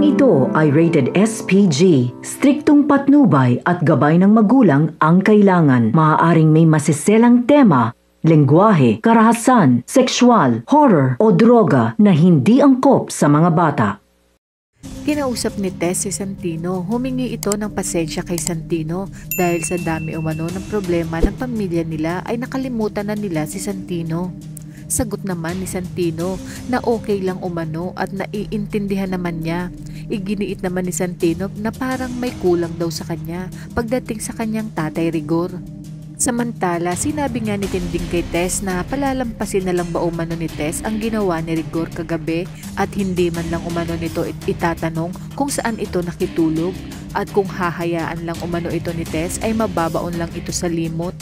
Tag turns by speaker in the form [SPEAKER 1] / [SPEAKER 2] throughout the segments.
[SPEAKER 1] Programang ito ay rated SPG. Striktong patnubay at gabay ng magulang ang kailangan. Maaaring may masiselang tema, lengguwahe, karahasan, sexual, horror o droga na hindi angkop sa mga bata.
[SPEAKER 2] Kinausap ni Tess si Santino. Humingi ito ng pasensya kay Santino dahil sa dami umano ng problema ng pamilya nila ay nakalimutan na nila si Santino. Sagot naman ni Santino na okay lang umano at naiintindihan naman niya. Iginiit naman ni Santino na parang may kulang daw sa kanya pagdating sa kanyang tatay Rigor. Samantala, sinabi nga ni Tinding kay Tess na palalampasin na lang ba umano ni Tess ang ginawa ni Rigor kagabi at hindi man lang umano nito itatanong kung saan ito nakitulog at kung hahayaan lang umano ito ni Tess ay mababaon lang ito sa limot.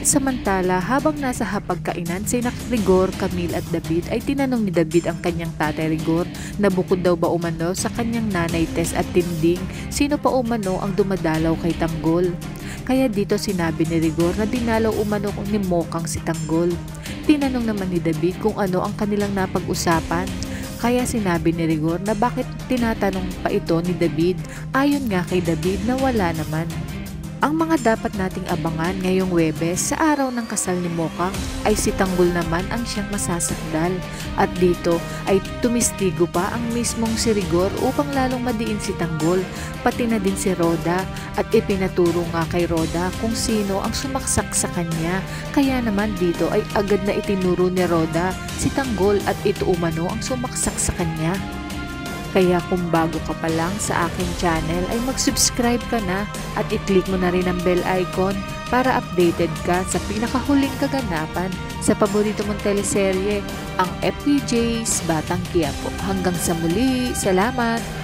[SPEAKER 2] Samantala, habang nasa hapagkainan sina Rigor, Camille at David ay tinanong ni David ang kanyang tatay Rigor na bukod daw ba umano sa kanyang nanay Tess at Tinding, sino pa umano ang dumadalaw kay Tanggol. Kaya dito sinabi ni Rigor na dinalaw umano ni Mokang si Tanggol. Tinanong naman ni David kung ano ang kanilang napag-usapan. Kaya sinabi ni Rigor na bakit tinatanong pa ito ni David. Ayon nga kay David na wala naman. Ang mga dapat nating abangan ngayong Huwebes sa araw ng kasal ni Mokang ay si Tanggol naman ang siyang masasakdal. At dito ay tumistigo pa ang mismong si Rigor upang lalong madiin si Tanggol, pati na din si Roda at ipinaturo nga kay Roda kung sino ang sumaksak sa kanya. Kaya naman dito ay agad na itinuro ni Roda si Tanggol at ito umano ang sumaksak sa kanya. Kaya kung bago ka pa lang sa aking channel ay mag-subscribe ka na at i-click mo na rin ang bell icon para updated ka sa pinakahuling kaganapan sa paborito mong teleserye, ang FPJ's Batang Quiapo. Hanggang sa muli, salamat!